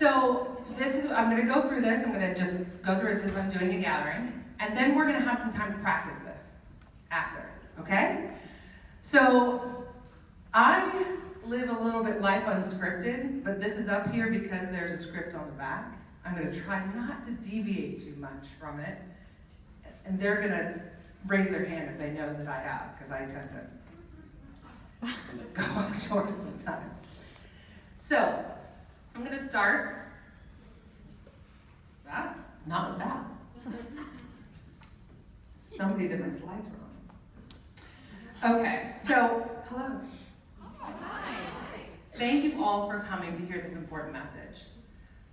So I'm going to go through this. I'm going to just go through it as if I'm doing a gathering. And then we're going to have some time to practice this after, okay? So I live a little bit life unscripted, but this is up here because there's a script on the back. I'm going to try not to deviate too much from it. And they're going to raise their hand if they know that I have, because I tend to go off short sometimes. So, I'm going to start. Not with that. Somebody did my slides wrong. Okay, so, hello. Hi. Thank you all for coming to hear this important message.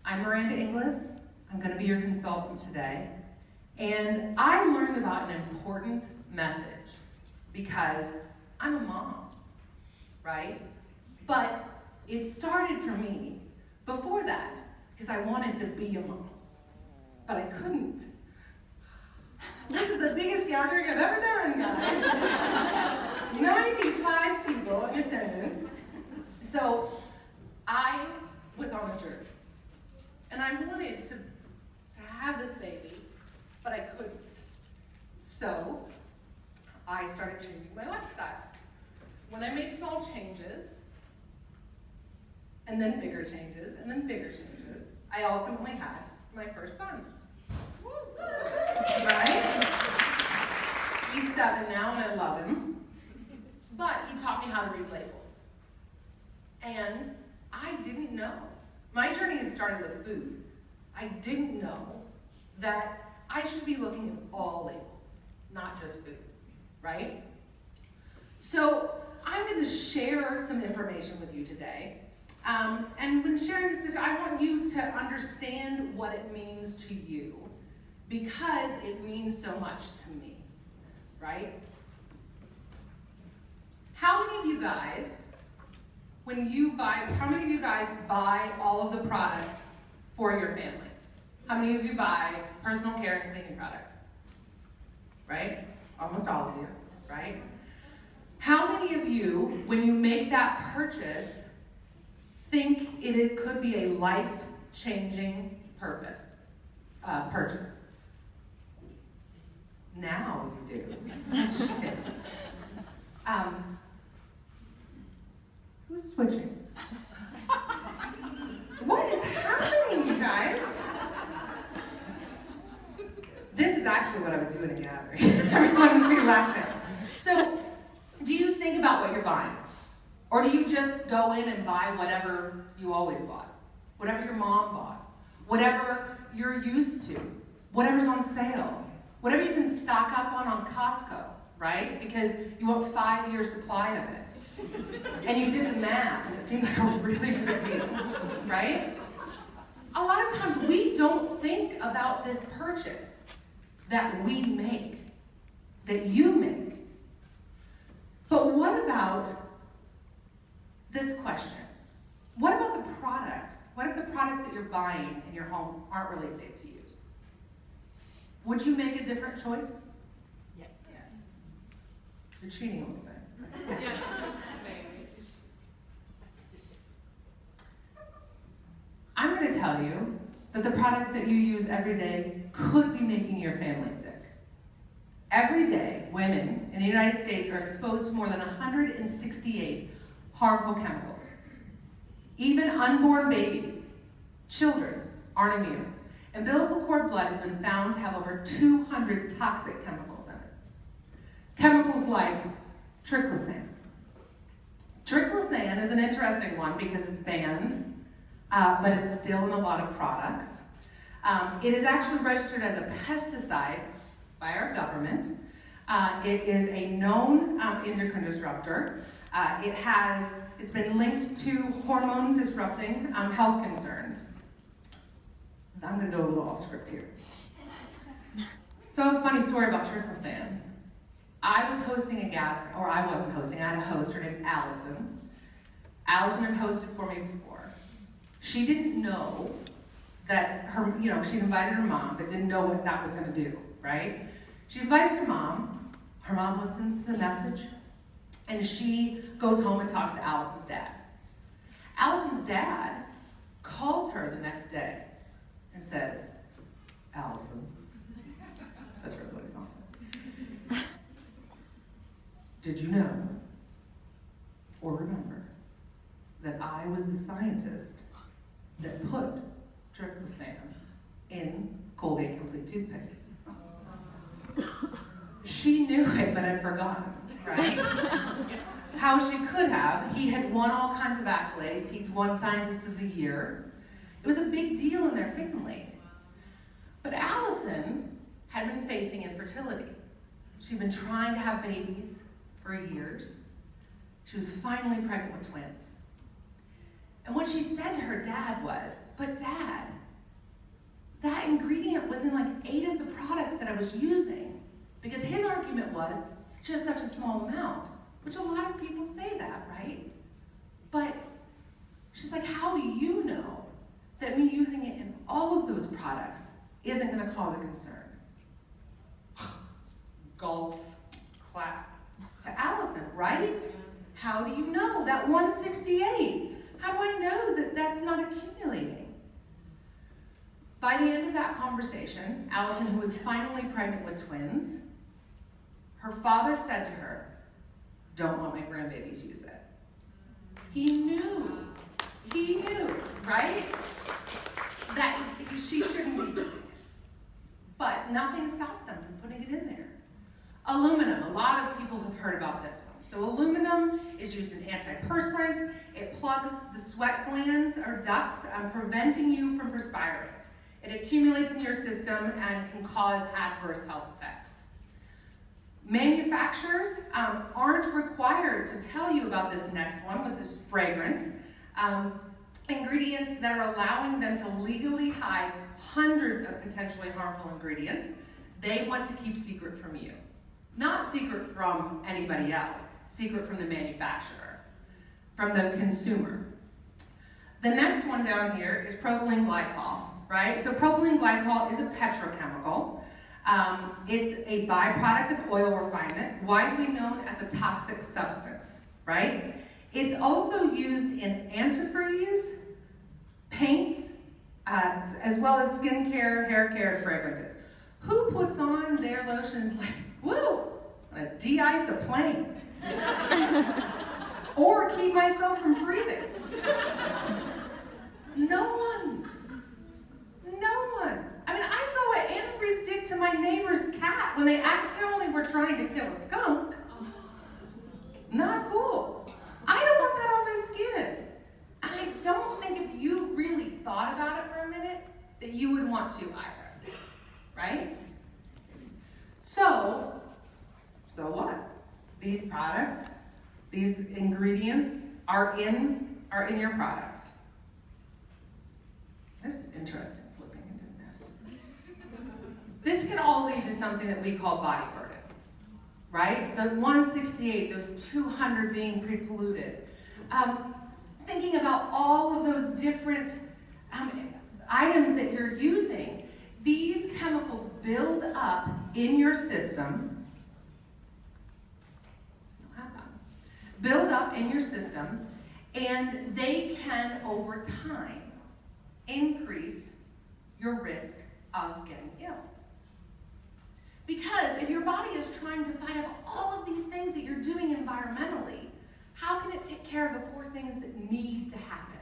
I'm Miranda Inglis. I'm going to be your consultant today. And I learned about an important message because I'm a mom, right? But it started for me before that because I wanted to be a mom, but I couldn't. This is the biggest gathering I've ever done, guys. 95 people in attendance. So I was on a journey, and I wanted to have this baby, but I couldn't. So I started changing my lifestyle. When I made small changes, and then bigger changes, and then bigger changes, I ultimately had my first son. Right? He's 7 now, and I love him. But he taught me how to read labels. And I didn't know. My journey had started with food. I didn't know that I should be looking at all labels, not just food, right? So I'm going to share some information with you today. And when sharing this, I want you to understand what it means to you because it means so much to me, right? How many of you guys, how many of you guys buy all of the products for your family? How many of you buy personal care and cleaning products? Right? Almost all of you, right? How many of you, when you make that purchase, think it could be a life-changing purchase? Now you do. Who's switching? What is happening, you guys? This is actually what I would do in a gathering. Everyone would be laughing. So, do you think about what you're buying? Or do you just go in and buy whatever you always bought? Whatever your mom bought? Whatever you're used to? Whatever's on sale? Whatever you can stock up on Costco, right? Because you want 5-year supply of it. And you did the math, and it seemed like a really good deal, right? A lot of times we don't think about this purchase that we make, that you make. But what about this question? What about the products? What if the products that you're buying in your home aren't really safe to use? Would you make a different choice? Yes. You're cheating a little bit. Yeah. I'm going to tell you that the products that you use every day could be making your family sick. Every day, women in the United States are exposed to more than 168 harmful chemicals. Even unborn babies, children, aren't immune. Umbilical cord blood has been found to have over 200 toxic chemicals in it. Chemicals like triclosan. Triclosan is an interesting one because it's banned, but it's still in a lot of products. It is actually registered as a pesticide by our government. It is a known endocrine disruptor. It's been linked to hormone disrupting health concerns. I'm going to go a little off script here. So I have a funny story about triclosan. I was hosting a gathering, or I wasn't hosting, I had a host, her name's Allison. Allison had hosted for me before. She didn't know that she invited her mom, but didn't know what that was going to do, right? She invites her mom listens to the message, and she goes home and talks to Allison's dad. Allison's dad calls her the next It says, Allison. That's really what his mom said. Did you know or remember that I was the scientist that put triclosan in Colgate Complete Toothpaste? She knew it, but had forgotten, right? How she could have. He had won all kinds of accolades. He'd won Scientist of the Year. It was a big deal in their family. But Allison had been facing infertility. She'd been trying to have babies for years. She was finally pregnant with twins. And what she said to her dad was, "But Dad, that ingredient was in like 8 of the products that I was using." Because his argument was, it's just such a small amount, which a lot of people say that, right? But she's like, how do you know that me using it in all of those products isn't going to cause a concern? Golf clap to Allison, right? How do you know that 168? How do I know that that's not accumulating? By the end of that conversation, Allison, who was finally pregnant with twins, her father said to her, "Don't let my grandbabies use it." He knew, right? That she shouldn't be using it. But nothing stopped them from putting it in there. Aluminum, a lot of people have heard about this one. So aluminum is used in antiperspirant. It plugs the sweat glands or ducts, preventing you from perspiring. It accumulates in your system and can cause adverse health effects. Manufacturers aren't required to tell you about this next one, with this fragrance. Ingredients that are allowing them to legally hide hundreds of potentially harmful ingredients, they want to keep secret from you. Not secret from anybody else, secret from the manufacturer, from the consumer. The next one down here is propylene glycol, right? So propylene glycol is a petrochemical. It's a byproduct of oil refinement, widely known as a toxic substance, right? It's also used in antifreeze, paints, as well as skincare, hair care, fragrances. Who puts on their lotions like, woo, I'm gonna de-ice a plane? Or keep myself from freezing? No one. I mean, I saw what antifreeze did to my neighbor's cat when they accidentally were trying to kill a skunk. Not cool. I don't want that on my skin. And I don't think if you really thought about it for a minute, that you would want to either, right? So what? These products, these ingredients are in your products. This is interesting. This can all lead to something that we call body burden, right? The 168, those 200 being pre-polluted. Thinking about all of those different items that you're using, these chemicals build up in your system, and they can, over time, increase your risk of getting ill. Because if your body is trying to fight off all of these things that you're doing environmentally, how can it take care of the poor things that need to happen?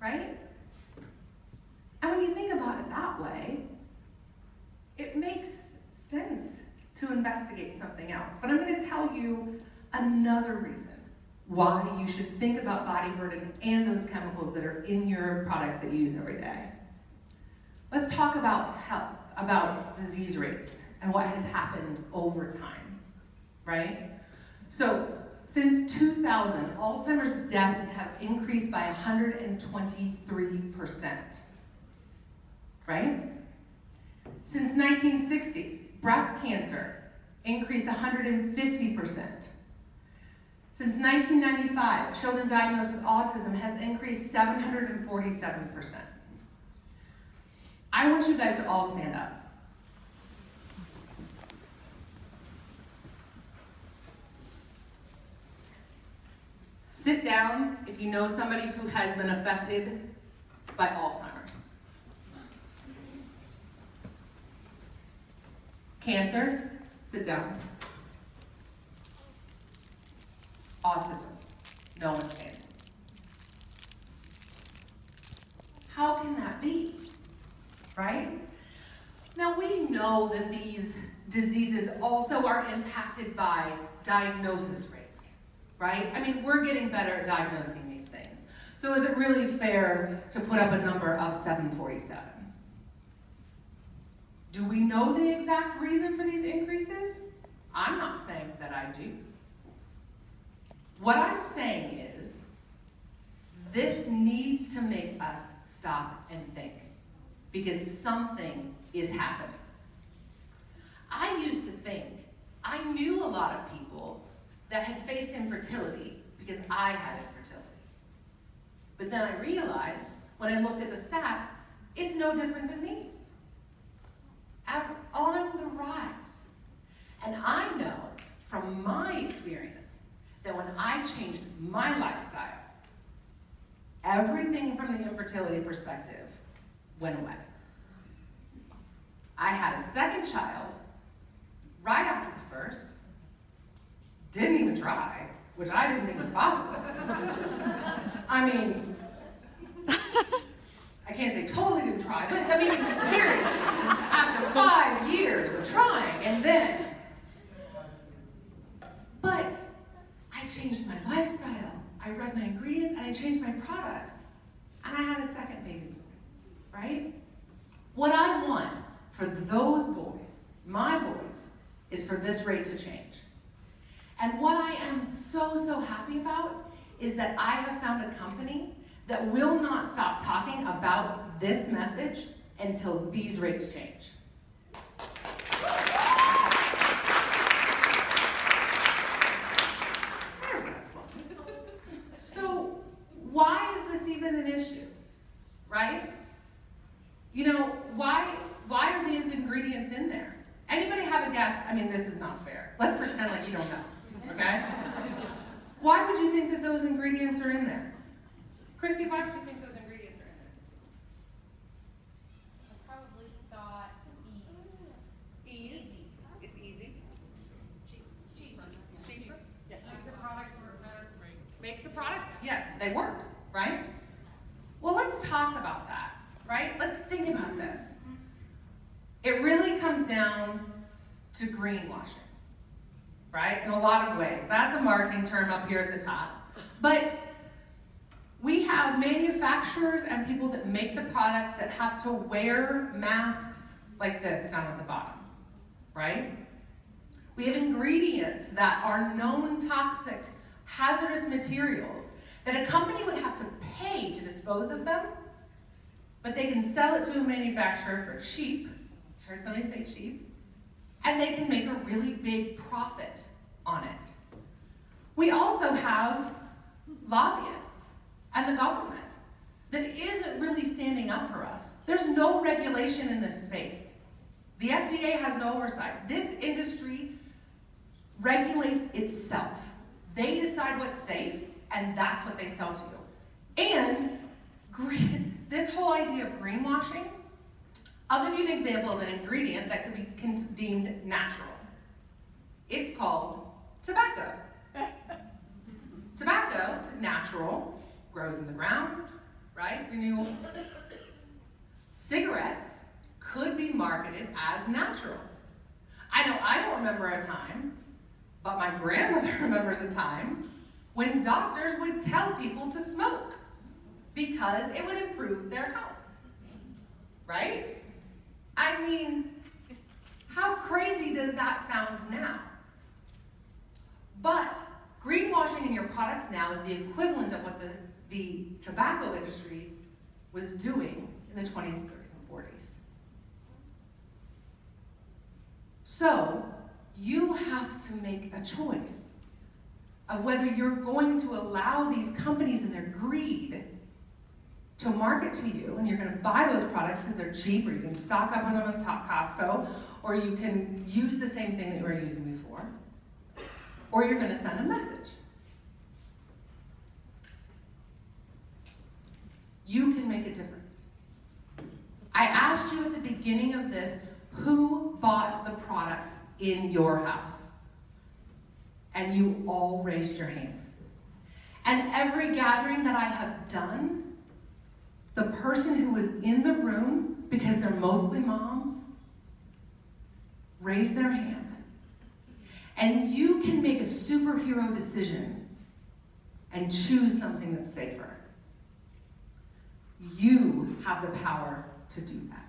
Right? And when you think about it that way, it makes sense to investigate something else. But I'm going to tell you another reason why you should think about body burden and those chemicals that are in your products that you use every day. Let's talk about health, about disease rates, and what has happened over time, right? So, since 2000, Alzheimer's deaths have increased by 123%, right? Since 1960, breast cancer increased 150%. Since 1995, children diagnosed with autism has increased 747%. I want you guys to all stand up. Sit down if you know somebody who has been affected by Alzheimer's. Cancer, sit down. Autism, no one's saying. How can that be, right? Now we know that these diseases also are impacted by diagnosis rates, right? I mean, we're getting better at diagnosing these things. So is it really fair to put up a number of 747? Do we know the exact reason for these increases? I'm not saying that I do. What I'm saying is, this needs to make us stop and think, because something is happening. I used to think I knew a lot of people that had faced infertility because I had infertility. But then I realized, when I looked at the stats, it's no different than these. On the rise. And I know from my experience that when I changed my lifestyle, everything from the infertility perspective went away. I had a second child right after the first, didn't even try, which I didn't think was possible. I mean, I can't say totally didn't try, but I mean, seriously, after 5 years of trying, and then, but I changed my lifestyle, I read my ingredients, and I changed my products, and I had a second baby boy, right? What I want for those boys, my boys, is for this rate to change. And what I am so happy about is that I have found a company that will not stop talking about this message until these rates change. So why is this even an issue, right? You know, why are these ingredients in there? Anybody have a guess? I mean, this is not fair. Let's pretend like you don't know, okay? Why would you think that those ingredients are in there? Christy, why would you think those ingredients are in there? I probably thought ease. Ease. It's easy. Cheaper. Cheaper. Yeah, Makes the products work better. makes the products, yeah, they work, right? Well, let's talk about that, right? Let's think about this. It really comes down to greenwashing, right? In a lot of ways. That's a marketing term up here at the top. But we have manufacturers and people that make the product that have to wear masks like this down at the bottom, right? We have ingredients that are known toxic, hazardous materials that a company would have to pay to dispose of them, but they can sell it to a manufacturer for cheap. I heard somebody say cheap. And they can make a really big profit on it. We also have lobbyists and the government that isn't really standing up for us. There's no regulation in this space. The FDA has no oversight. This industry regulates itself. They decide what's safe, and that's what they sell to you. And this whole idea of greenwashing, I'll give you an example of an ingredient that could be deemed natural. It's called tobacco. Tobacco is natural, grows in the ground, right? Renewable. Cigarettes could be marketed as natural. I know I don't remember a time, but my grandmother remembers a time when doctors would tell people to smoke because it would improve their health, right? I mean, how crazy does that sound now? But greenwashing in your products now is the equivalent of what the tobacco industry was doing in the 20s, 30s, and 40s. So, you have to make a choice of whether you're going to allow these companies and their greed to market to you, and you're going to buy those products because they're cheap, or you can stock up on them at Costco, or you can use the same thing that you were using before, or you're going to send a message. You can make a difference. I asked you at the beginning of this, Who bought the products in your house? And you all raised your hand. And every gathering that I have done, the person who was in the room, because they're mostly moms, raised their hand. And you can make a superhero decision and choose something that's safer. You have the power to do that.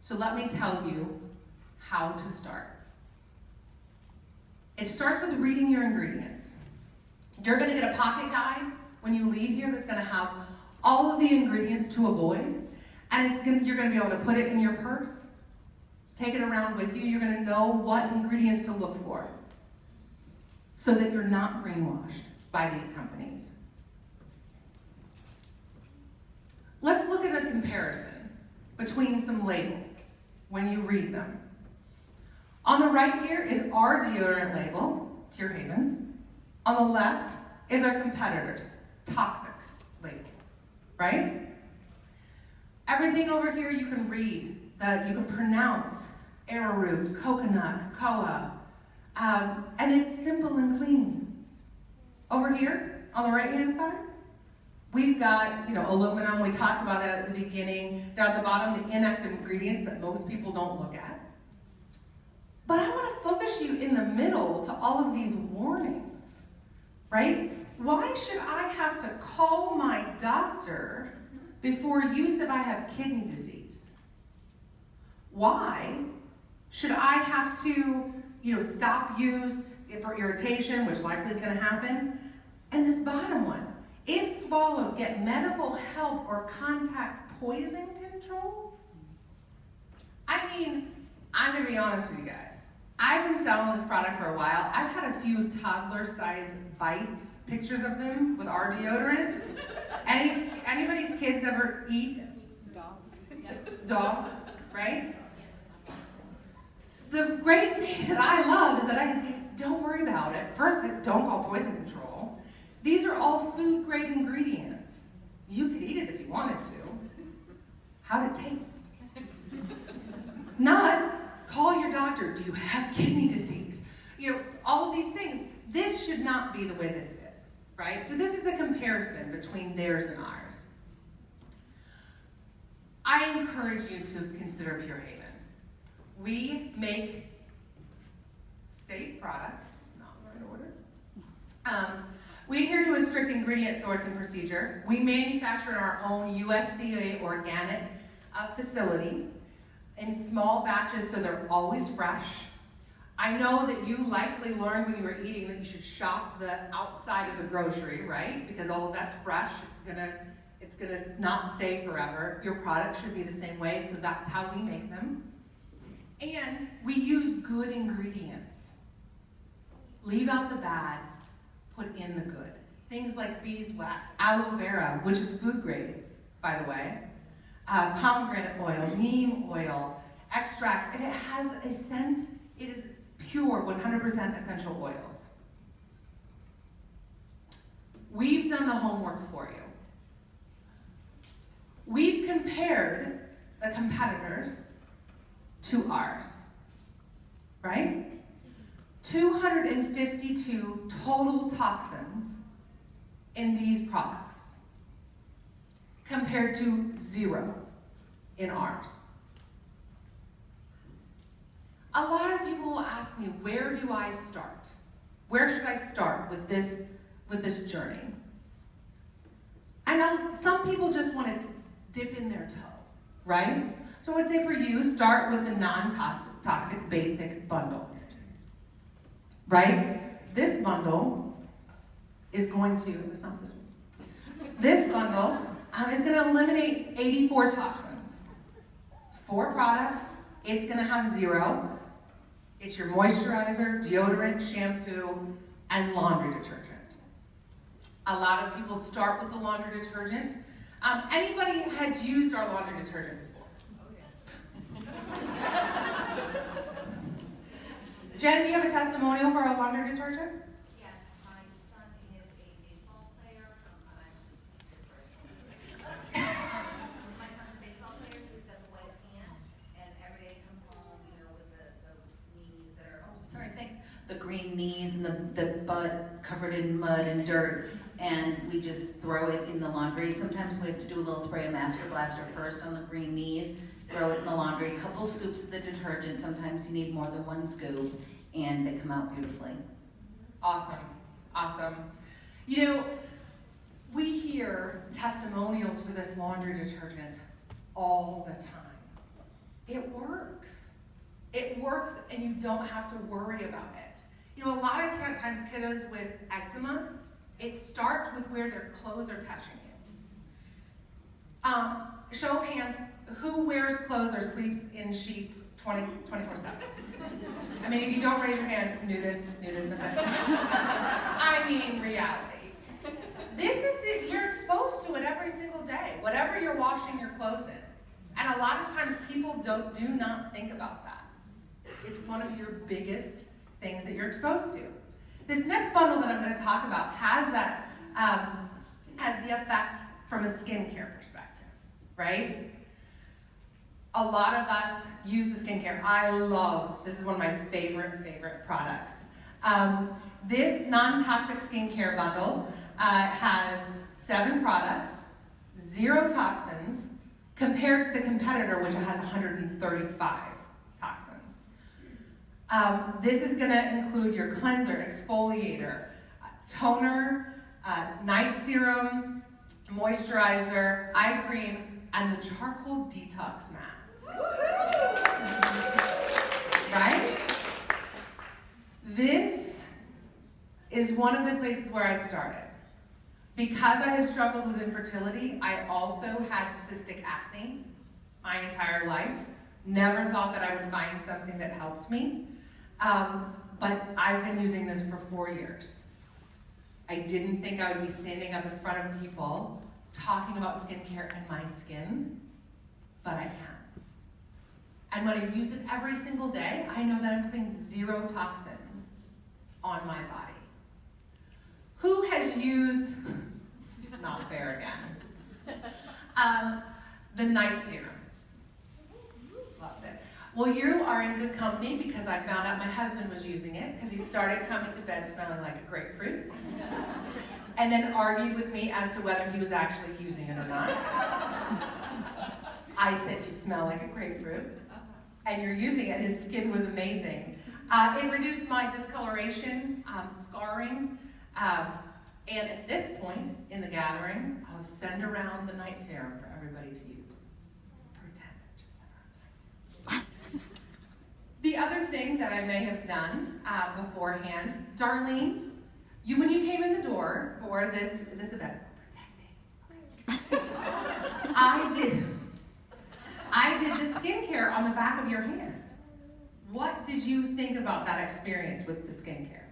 So let me tell you how to start. It starts with reading your ingredients. You're going to get a pocket guide when you leave here that's going to have all of the ingredients to avoid, and you're going to be able to put it in your purse, take it around with you. You're going to know what ingredients to look for so that you're not brainwashed by these companies. Let's look at a comparison between some labels when you read them. On the right here is our deodorant label, Pure Haven's. On the left is our competitor's toxic label, right? Everything over here you can read, that you can pronounce, arrowroot, coconut, cocoa, and it's simple and clean. Over here, on the right-hand side, we've got, aluminum. We talked about that at the beginning. Down at the bottom, the inactive ingredients that most people don't look at. But I want to focus you in the middle to all of these warnings, right? Why should I have to call my doctor before use if I have kidney disease? Why should I have to, stop use for irritation, which likely is going to happen? And this bottom one, if swallowed, get medical help or contact poison control? I mean, I'm going to be honest with you guys. I've been selling this product for a while. I've had a few toddler-sized bites, pictures of them with our deodorant. Anybody's kids ever eat dog, right? The great thing that I love is that I can say, don't worry about it. First, don't call poison control. These are all food-grade ingredients. You could eat it if you wanted to. How'd it taste? Not, call your doctor. Do you have kidney disease? All of these things. This should not be the way this is, right? So this is the comparison between theirs and ours. I encourage you to consider Pure Haven. We make safe products. It's not in the right order. We adhere to a strict ingredient sourcing procedure. We manufacture in our own USDA organic facility in small batches, so they're always fresh. I know that you likely learned when you were eating that you should shop the outside of the grocery, right? Because all of that's fresh. It's gonna not stay forever. Your product should be the same way, so that's how we make them. And we use good ingredients. Leave out the bad, put in the good. Things like beeswax, aloe vera, which is food grade, by the way, pomegranate oil, neem oil, extracts. If it has a scent, it is pure 100% essential oils. We've done the homework for you. We've compared the competitors to ours, right? 252 total toxins in these products compared to 0 in ours. A lot of people will ask me, where do I start? Where should I start with this journey? I know some people just want to dip in their toe, right? So I would say for you, start with the non-toxic basic bundle, right? This bundle is going to, it's not this one. This bundle is going to eliminate 84 toxins. 4 products, it's going to have 0. It's your moisturizer, deodorant, shampoo, and laundry detergent. A lot of people start with the laundry detergent. Anybody has used our laundry detergent before? Jen, do you have a testimonial for our laundry detergent? Yes, my son is a baseball player. My son's a baseball player, so he's got the white pants, and the butt covered in mud and dirt, and we just throw it in the laundry. Sometimes we have to do a little spray of Master Blaster first on the green knees, throw it in the laundry, a couple scoops of the detergent. Sometimes you need more than one scoop, and they come out beautifully. Awesome, awesome. You know, we hear testimonials for this laundry detergent all the time. It works. It works, and you don't have to worry about it. You know, a lot of times kiddos with eczema, it starts with where their clothes are touching you. Show of hands, who wears clothes or sleeps in sheets 24/7? I mean, if you don't raise your hand, nudist. I mean, reality. This is that you're exposed to it every single day, whatever you're washing your clothes in. And a lot of times people do not think about that. It's one of your biggest things that you're exposed to. This next bundle that I'm going to talk about has that, has the effect from a skincare perspective, right? A lot of us use the skincare. This is one of my favorite products. This non-toxic skincare bundle has 7 products, 0 toxins, compared to the competitor, which has 135 toxins. This is going to include your cleanser, exfoliator, toner, night serum, moisturizer, eye cream, and the charcoal detox mask. Right? This is one of the places where I started. Because I had struggled with infertility, I also had cystic acne my entire life. Never thought that I would find something that helped me. But I've been using this for 4 years. I didn't think I would be standing up in front of people talking about skincare and my skin, but I can. And when I use it every single day, I know that I'm putting 0 toxins on my body. Who has used, not fair again, the night serum? Loves it. Well, you are in good company because I found out my husband was using it because he started coming to bed smelling like a grapefruit and then argued with me as to whether he was actually using it or not. I said, you smell like a grapefruit, and you're using it. His skin was amazing. It reduced my discoloration, scarring, and at this point in the gathering, I'll send around the night serum for everybody to use. Pretend I just sent around the night serum. The other thing that I may have done beforehand, Darlene, when you came in the door for this event, I did the skincare on the back of your hand. What did you think about that experience with the skincare?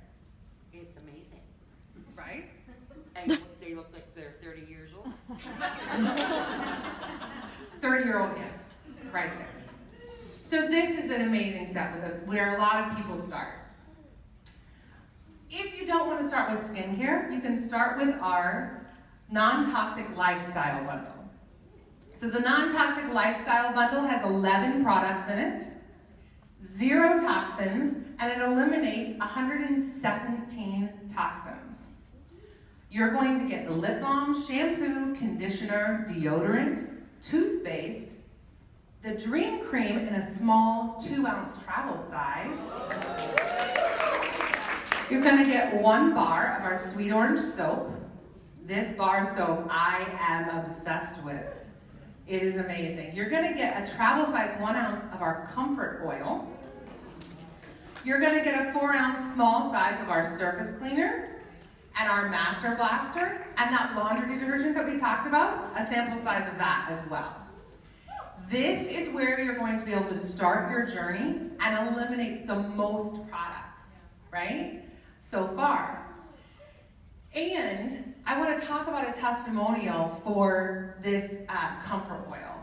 It's amazing. Right? And they look like they're 30 years old. 30-year-old hand, right there. So this is an amazing step where a lot of people start. If you don't want to start with skincare, you can start with our non-toxic lifestyle bundle. So the non-toxic lifestyle bundle has 11 products in it, 0 toxins, and it eliminates 117 toxins. You're going to get the lip balm, shampoo, conditioner, deodorant, toothpaste, the Dream Cream in a small 2-ounce travel size. You're going to get 1 bar of our Sweet Orange soap. This bar soap I am obsessed with. It is amazing. You're going to get a travel size 1 ounce of our Comfort Oil. You're going to get a 4-ounce small size of our surface cleaner and our Master Blaster, and that laundry detergent that we talked about, a sample size of that as well. This is where you're going to be able to start your journey and eliminate the most products, right? So far. And I want to talk about a testimonial for this Comfort Oil.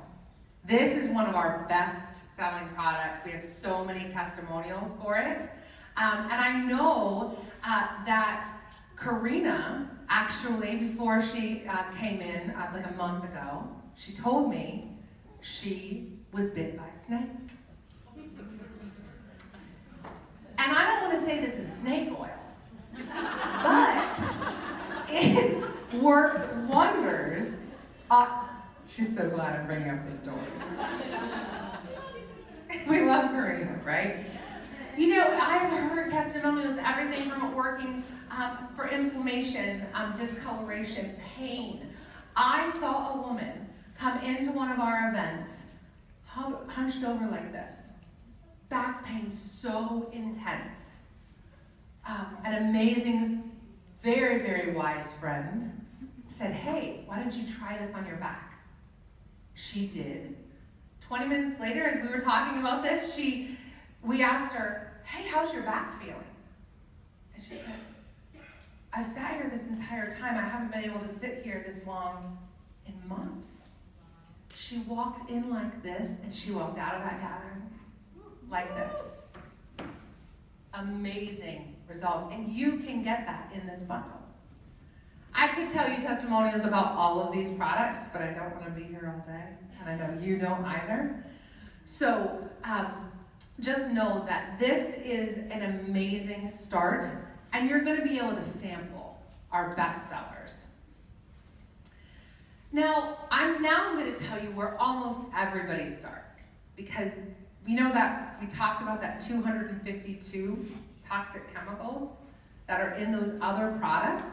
This is one of our best selling products. We have so many testimonials for it. And I know that Karina, actually, before she came in like a month ago, she told me she was bit by a snake. And I don't want to say this is snake oil, But it worked wonders. She's so glad I'm bringing up the story. We love Karina, right? You know, I've heard testimonials, everything from it working for inflammation, discoloration, pain. I saw a woman come into one of our events, hunched over like this. Back pain so intense. An amazing, very, very wise friend said, hey, why don't you try this on your back? She did. 20 minutes later, as we were talking about this, we asked her, hey, how's your back feeling? And she said, I've sat here this entire time. I haven't been able to sit here this long in months. She walked in like this, and she walked out of that gathering like this. Amazing result. And you can get that in this bundle. I could tell you testimonials about all of these products, but I don't want to be here all day, and I know you don't either. So just know that this is an amazing start, and you're going to be able to sample our best sellers. Now I'm going to tell you where almost everybody starts, because we know that we talked about that 252 toxic chemicals that are in those other products.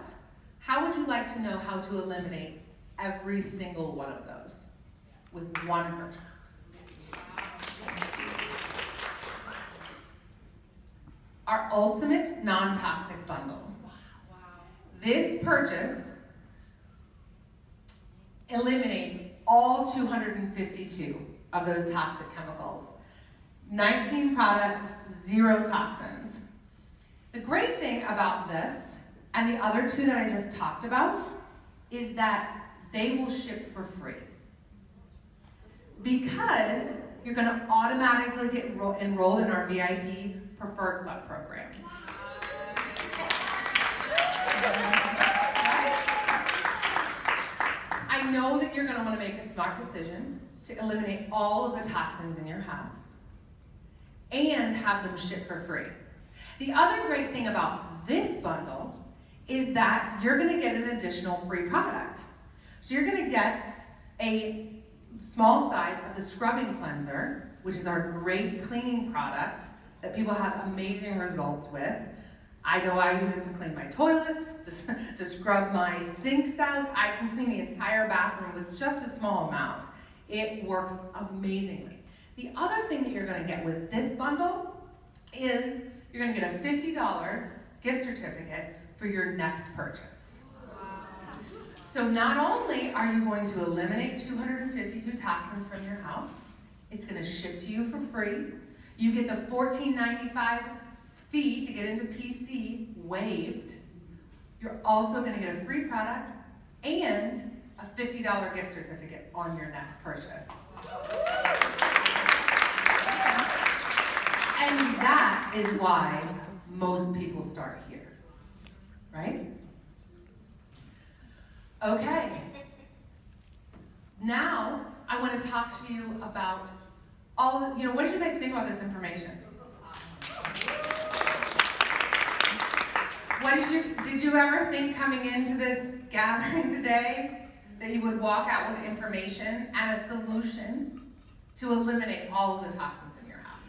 How would you like to know how to eliminate every single one of those with one purchase? Our ultimate non-toxic bundle. This purchase eliminates all 252 of those toxic chemicals. 19 products, 0 toxins. The great thing about this, and the other two that I just talked about, is that they will ship for free. Because you're going to automatically get enrolled in our VIP Preferred Club program. I know that you're going to want to make a smart decision to eliminate all of the toxins in your house and have them shipped for free. The other great thing about this bundle is that you're going to get an additional free product. So you're going to get a small size of the scrubbing cleanser, which is our great cleaning product that people have amazing results with. I know I use it to clean my toilets, to scrub my sinks out. I can clean the entire bathroom with just a small amount. It works amazingly. The other thing that you're going to get with this bundle is you're going to get a $50 gift certificate for your next purchase. So not only are you going to eliminate 252 toxins from your house, it's going to ship to you for free. You get the $14.95 fee to get into PC waived. You're also going to get a free product and a $50 gift certificate on your next purchase. And that is why most people start here, right? Okay. Now, I want to talk to you about what did you guys think about this information? Did you ever think coming into this gathering today that you would walk out with information and a solution to eliminate all of the toxins in your house?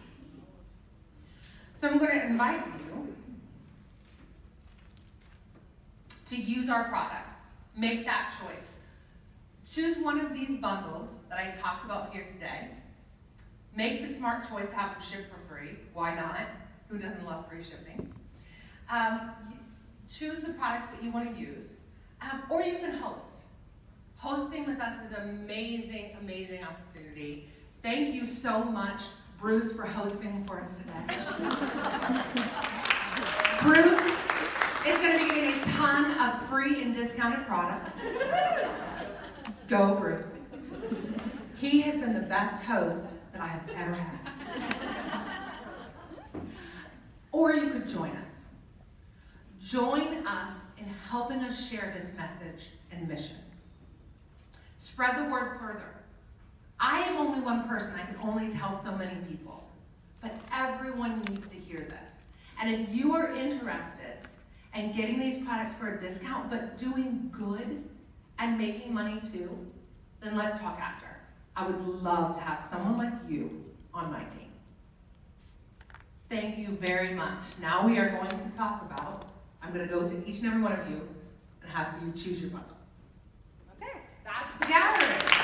So I'm going to invite you to use our products. Make that choice. Choose one of these bundles that I talked about here today. Make the smart choice to have them shipped for free. Why not? Who doesn't love free shipping? Choose the products that you want to use. Or you can host. Hosting with us is an amazing, amazing opportunity. Thank you so much, Bruce, for hosting for us today. Bruce is going to be getting a ton of free and discounted product. Go, Bruce. He has been the best host that I have ever had. Or you could join us. Join us in helping us share this message and mission. Spread the word further. I am only one person. I can only tell so many people. But everyone needs to hear this. And if you are interested and getting these products for a discount, but doing good and making money too, then let's talk after. I would love to have someone like you on my team. Thank you very much. Now we are going to talk about, I'm going to go to each and every one of you and have you choose your bundle. Okay, that's the gathering.